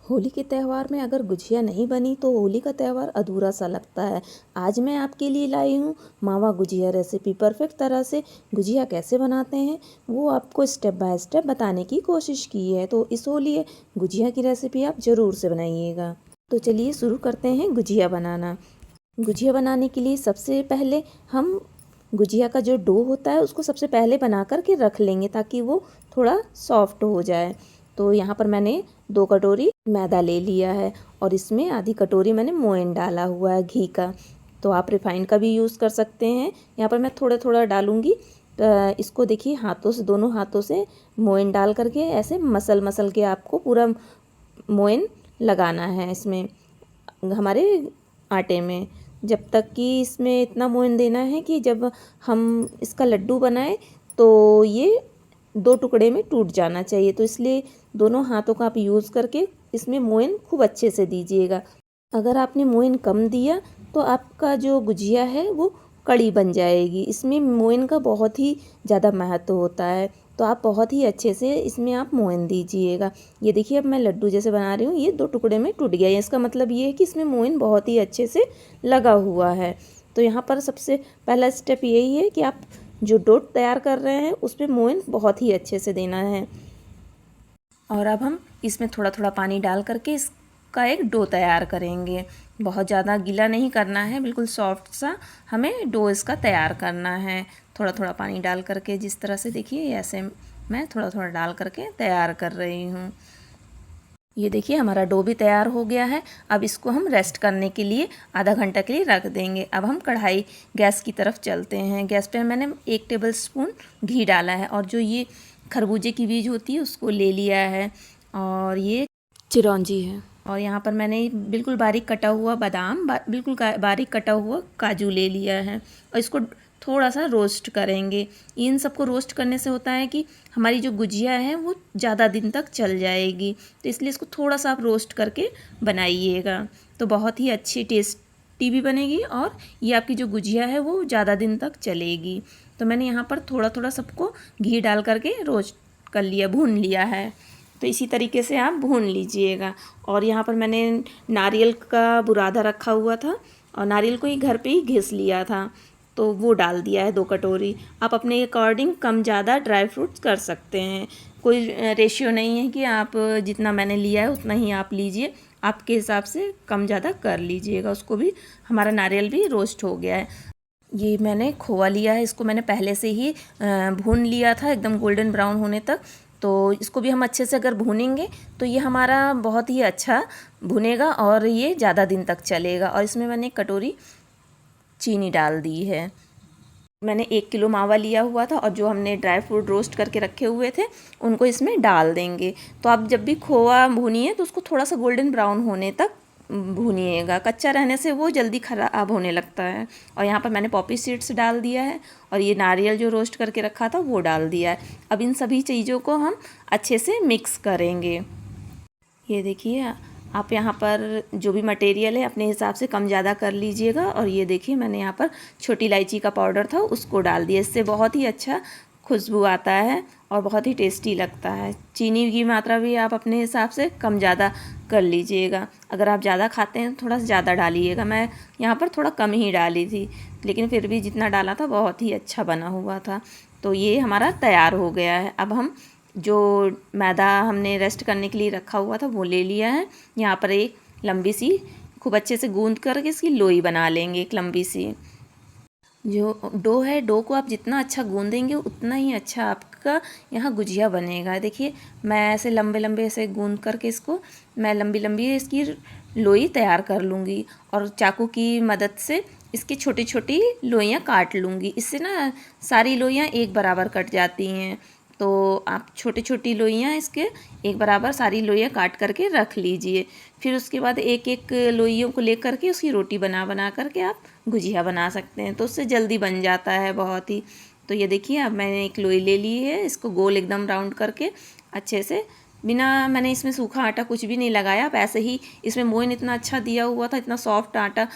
होली के त्यौहार में अगर गुजिया नहीं बनी तो होली का त्यौहार अधूरा सा लगता है। आज मैं आपके लिए लाई हूँ मावा गुजिया रेसिपी। परफेक्ट तरह से गुजिया कैसे बनाते हैं वो आपको स्टेप बाय स्टेप बताने की कोशिश की है। तो इस होली गुजिया की रेसिपी आप ज़रूर से बनाइएगा। तो चलिए शुरू करते हैं गुजिया बनाना। गुजिया बनाने के लिए सबसे पहले हम गुजिया का जो डो होता है उसको सबसे पहले बना कर के रख लेंगे ताकि वो थोड़ा सॉफ्ट हो जाए। तो यहाँ पर मैंने 2 कटोरी मैदा ले लिया है और इसमें आधी कटोरी मैंने मोयन डाला हुआ है घी का। तो आप रिफाइंड का भी यूज़ कर सकते हैं। यहाँ पर मैं थोड़ा थोड़ा डालूँगी। इसको देखिए हाथों से, दोनों हाथों से मोयन डाल करके ऐसे मसल मसल के आपको पूरा मोयन लगाना है इसमें, हमारे आटे में, जब तक कि इसमें इतना मोयन देना है कि जब हम इसका लड्डू बनाएं तो ये 2 टुकड़े में टूट जाना चाहिए। तो इसलिए दोनों हाथों का आप यूज़ करके इसमें मोयन खूब अच्छे से दीजिएगा। अगर आपने मोयन कम दिया तो आपका जो गुजिया है वो कड़ी बन जाएगी। इसमें मोयन का बहुत ही ज़्यादा महत्व होता है। तो आप बहुत ही अच्छे से इसमें आप मोयन दीजिएगा। ये देखिए अब मैं लड्डू जैसे बना रही हूँ, ये 2 टुकड़े में टूट गया है। इसका मतलब ये है कि इसमें मोयन बहुत ही अच्छे से लगा हुआ है। तो यहाँ पर सबसे पहला स्टेप यही है कि आप जो डो तैयार कर रहे हैं उसमें मोयन बहुत ही अच्छे से देना है। और अब हम इसमें थोड़ा थोड़ा पानी डाल करके इसका एक डो तैयार करेंगे। बहुत ज़्यादा गीला नहीं करना है, बिल्कुल सॉफ्ट सा हमें डो इसका तैयार करना है। थोड़ा थोड़ा पानी डाल करके, जिस तरह से देखिए ऐसे मैं थोड़ा थोड़ा डाल करके तैयार कर रही हूँ। ये देखिए हमारा डो भी तैयार हो गया है। अब इसको हम रेस्ट करने के लिए आधा घंटा के लिए रख देंगे। अब हम कढ़ाई गैस की तरफ चलते हैं। गैस पे मैंने 1 टेबल स्पून घी डाला है और जो ये खरबूजे की बीज होती है उसको ले लिया है और ये चिरौंजी है। और यहाँ पर मैंने बिल्कुल बारीक कटा हुआ बादाम, बिल्कुल बारीक कटा हुआ काजू ले लिया है और इसको थोड़ा सा रोस्ट करेंगे। इन सबको रोस्ट करने से होता है कि हमारी जो गुजिया है वो ज़्यादा दिन तक चल जाएगी। तो इसलिए इसको थोड़ा सा आप रोस्ट करके बनाइएगा तो बहुत ही अच्छी टेस्टी भी बनेगी और ये आपकी जो गुजिया है वो ज़्यादा दिन तक चलेगी। तो मैंने यहाँ पर थोड़ा थोड़ा सबको घी डाल करके रोस्ट कर लिया, भून लिया है। तो इसी तरीके से आप भून लीजिएगा। और यहाँ पर मैंने नारियल का बुरादा रखा हुआ था और नारियल को ही घर पे ही घिस लिया था, तो वो डाल दिया है 2 कटोरी। आप अपने अकॉर्डिंग कम ज़्यादा ड्राई फ्रूट्स कर सकते हैं। कोई रेशियो नहीं है कि आप जितना मैंने लिया है उतना ही आप लीजिए, आपके हिसाब से कम ज़्यादा कर लीजिएगा। उसको भी, हमारा नारियल भी रोस्ट हो गया है। ये मैंने खोआ लिया है, इसको मैंने पहले से ही भून लिया था एकदम गोल्डन ब्राउन होने तक। तो इसको भी हम अच्छे से अगर भूनेंगे तो ये हमारा बहुत ही अच्छा भुनेगा और ये ज़्यादा दिन तक चलेगा। और इसमें मैंने 1 कटोरी चीनी डाल दी है। मैंने 1 किलो मावा लिया हुआ था और जो हमने ड्राई फ्रूट रोस्ट करके रखे हुए थे उनको इसमें डाल देंगे। तो आप जब भी खोआ भूनिए तो उसको थोड़ा सा गोल्डन ब्राउन होने तक भूनिएगा, कच्चा रहने से वो जल्दी ख़राब होने लगता है। और यहाँ पर मैंने पॉपी सीड्स डाल दिया है और ये नारियल जो रोस्ट करके रखा था वो डाल दिया है। अब इन सभी चीज़ों को हम अच्छे से मिक्स करेंगे। ये देखिए आप यहाँ पर जो भी मटेरियल है अपने हिसाब से कम ज़्यादा कर लीजिएगा। और ये देखिए मैंने यहाँ पर छोटी इलायची का पाउडर था उसको डाल दिया, इससे बहुत ही अच्छा खुशबू आता है और बहुत ही टेस्टी लगता है। चीनी की मात्रा भी आप अपने हिसाब से कम ज़्यादा कर लीजिएगा। अगर आप ज़्यादा खाते हैं थोड़ा सा ज़्यादा डालिएगा। मैं यहाँ पर थोड़ा कम ही डाली थी, लेकिन फिर भी जितना डाला था बहुत ही अच्छा बना हुआ था। तो ये हमारा तैयार हो गया है। अब हम जो मैदा हमने रेस्ट करने के लिए रखा हुआ था वो ले लिया है। यहाँ पर एक लंबी सी खूब अच्छे से गूंद करके इसकी लोई बना लेंगे, एक लंबी सी। जो डो है, डो को आप जितना अच्छा गूंदेंगे उतना ही अच्छा आपका यहाँ गुजिया बनेगा। देखिए मैं ऐसे लंबे लंबे ऐसे गूंद करके इसको मैं लंबी लंबी इसकी लोई तैयार कर लूँगी और चाकू की मदद से इसकी छोटी छोटी लोइयाँ काट लूँगी। इससे ना सारी लोइयाँ एक बराबर कट जाती हैं। तो आप छोटी छोटी लोइयाँ इसके एक बराबर सारी लोइयाँ काट करके रख लीजिए। फिर उसके बाद एक एक लोइयों को ले करके उसकी रोटी बना बना करके आप गुजिया बना सकते हैं, तो उससे जल्दी बन जाता है बहुत ही। तो ये देखिए अब मैंने एक लोई ले ली है, इसको गोल एकदम राउंड करके अच्छे से, बिना मैंने इसमें सूखा आटा कुछ भी नहीं लगाया। आप ऐसे ही, इसमें मोयन इतना अच्छा दिया हुआ था, इतना सॉफ्ट आटा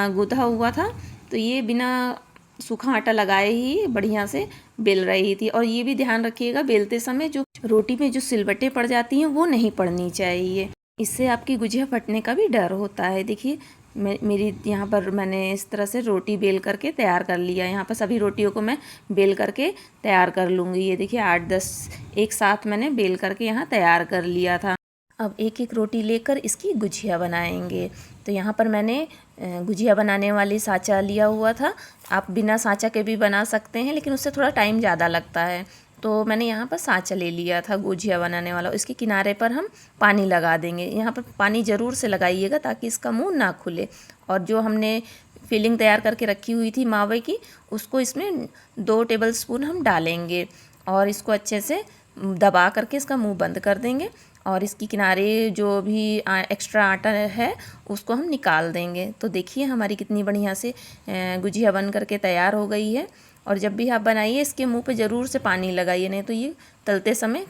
गूँथा हुआ था, तो ये बिना सूखा आटा लगाए ही बढ़िया से बेल रही थी। और ये भी ध्यान रखिएगा बेलते समय जो रोटी में जो सिलबट्टे पड़ जाती हैं वो नहीं पड़नी चाहिए। इससे आपकी गुजिया फटने का भी डर होता है। देखिए मेरी यहाँ पर मैंने इस तरह से रोटी बेल करके तैयार कर लिया। यहाँ पर सभी रोटियों को मैं बेल करके तैयार कर लूँगी। ये देखिए 8-10 एक साथ मैंने बेल करके यहाँ तैयार कर लिया था। अब एक एक रोटी लेकर इसकी गुजिया बनाएंगे। तो यहाँ पर मैंने गुजिया बनाने वाली साँचा लिया हुआ था। आप बिना साँचा के भी बना सकते हैं, लेकिन उससे थोड़ा टाइम ज़्यादा लगता है। तो मैंने यहाँ पर साँचा ले लिया था गुजिया बनाने वाला। इसके किनारे पर हम पानी लगा देंगे। यहाँ पर पानी ज़रूर से लगाइएगा ताकि इसका मुंह ना खुले। और जो हमने फिलिंग तैयार करके रखी हुई थी मावे की, उसको इसमें 2 टेबलस्पून हम डालेंगे और इसको अच्छे से दबा करके इसका मुंह बंद कर देंगे। और इसकी किनारे जो भी एक्स्ट्रा आटा है उसको हम निकाल देंगे। तो देखिए हमारी कितनी बढ़िया से गुजिया बन करके तैयार हो गई है। और जब भी आप बनाइए इसके मुंह पे ज़रूर से पानी लगाइए, नहीं तो ये तलते समय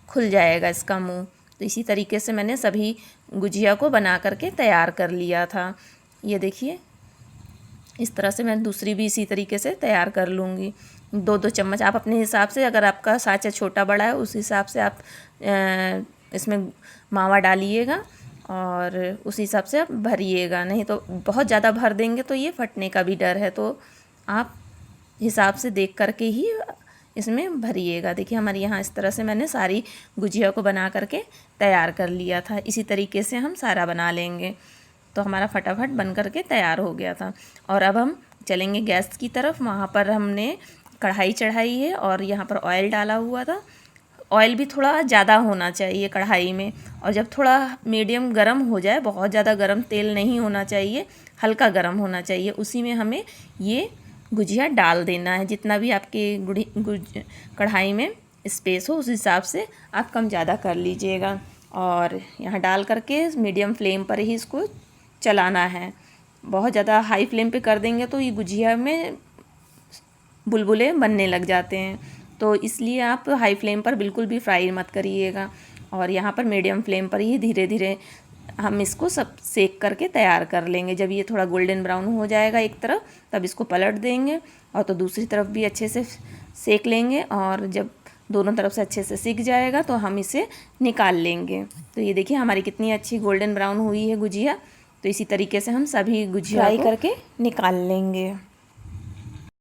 खुल जाएगा इसका मुंह। तो इसी तरीके से मैंने सभी गुजिया को बना करके तैयार कर लिया था। ये देखिए इस तरह से मैं दूसरी भी इसी तरीके से तैयार कर लूँगी। 2-2 चम्मच आप अपने हिसाब से, अगर आपका साँचा छोटा बड़ा है उस हिसाब से आप इसमें मावा डालिएगा और उस हिसाब से आप भरिएगा। नहीं तो बहुत ज़्यादा भर देंगे तो ये फटने का भी डर है। तो आप हिसाब से देख करके ही इसमें भरिएगा। देखिए हमारे यहाँ इस तरह से मैंने सारी गुजिया को बना करके तैयार कर लिया था। इसी तरीके से हम सारा बना लेंगे। तो हमारा फटाफट बन करके तैयार हो गया था। और अब हम चलेंगे गैस की तरफ। वहाँ पर हमने कढ़ाई चढ़ाई है और यहाँ पर ऑयल डाला हुआ था। ऑयल भी थोड़ा ज़्यादा होना चाहिए कढ़ाई में। और जब थोड़ा मीडियम गरम हो जाए, बहुत ज़्यादा गरम तेल नहीं होना चाहिए, हल्का गरम होना चाहिए, उसी में हमें ये गुजिया डाल देना है। जितना भी आपके कढ़ाई में स्पेस हो उस हिसाब से आप कम ज़्यादा कर लीजिएगा। और यहाँ डाल करके मीडियम फ्लेम पर ही इसको चलाना है। बहुत ज़्यादा हाई फ्लेम पे कर देंगे तो ये गुजिया में बुलबुले बनने लग जाते हैं। तो इसलिए आप हाई फ्लेम पर बिल्कुल भी फ्राई मत करिएगा। और यहाँ पर मीडियम फ्लेम पर ही धीरे धीरे हम इसको सब सेक करके तैयार कर लेंगे। जब ये थोड़ा गोल्डन ब्राउन हो जाएगा एक तरफ, तब इसको पलट देंगे और तो दूसरी तरफ भी अच्छे से सेक लेंगे। और जब दोनों तरफ से अच्छे से सिक जाएगा तो हम इसे निकाल लेंगे। तो ये देखिए हमारी कितनी अच्छी गोल्डन ब्राउन हुई है गुजिया। तो इसी तरीके से हम सभी गुजिया फ्राई करके निकाल लेंगे।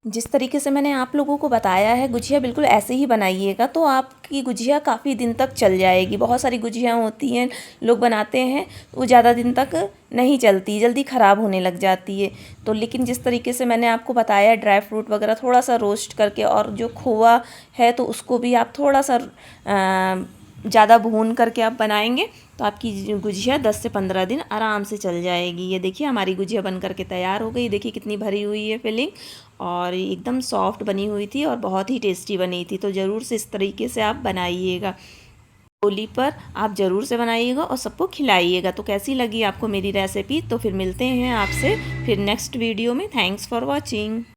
जिस तरीके से मैंने आप लोगों को बताया है, गुजिया बिल्कुल ऐसे ही बनाइएगा तो आपकी गुजिया काफ़ी दिन तक चल जाएगी। बहुत सारी गुजिया होती हैं लोग बनाते हैं, वो ज़्यादा दिन तक नहीं चलती, जल्दी ख़राब होने लग जाती है। तो लेकिन जिस तरीके से मैंने आपको बताया ड्राई फ्रूट वगैरह थोड़ा सा रोस्ट करके, और जो खोआ है तो उसको भी आप थोड़ा सा ज़्यादा भून करके आप बनाएंगे तो आपकी गुजिया 10 से 15 दिन आराम से चल जाएगी। ये देखिए हमारी गुजिया बन करके तैयार हो गई। देखिए कितनी भरी हुई है फिलिंग, और एकदम सॉफ्ट बनी हुई थी और बहुत ही टेस्टी बनी थी। तो ज़रूर से इस तरीके से आप बनाइएगा। होली पर आप ज़रूर से बनाइएगा और सबको खिलाइएगा। तो कैसी लगी आपको मेरी रेसिपी? तो फिर मिलते हैं आपसे फिर नेक्स्ट वीडियो में। Thanks for watching.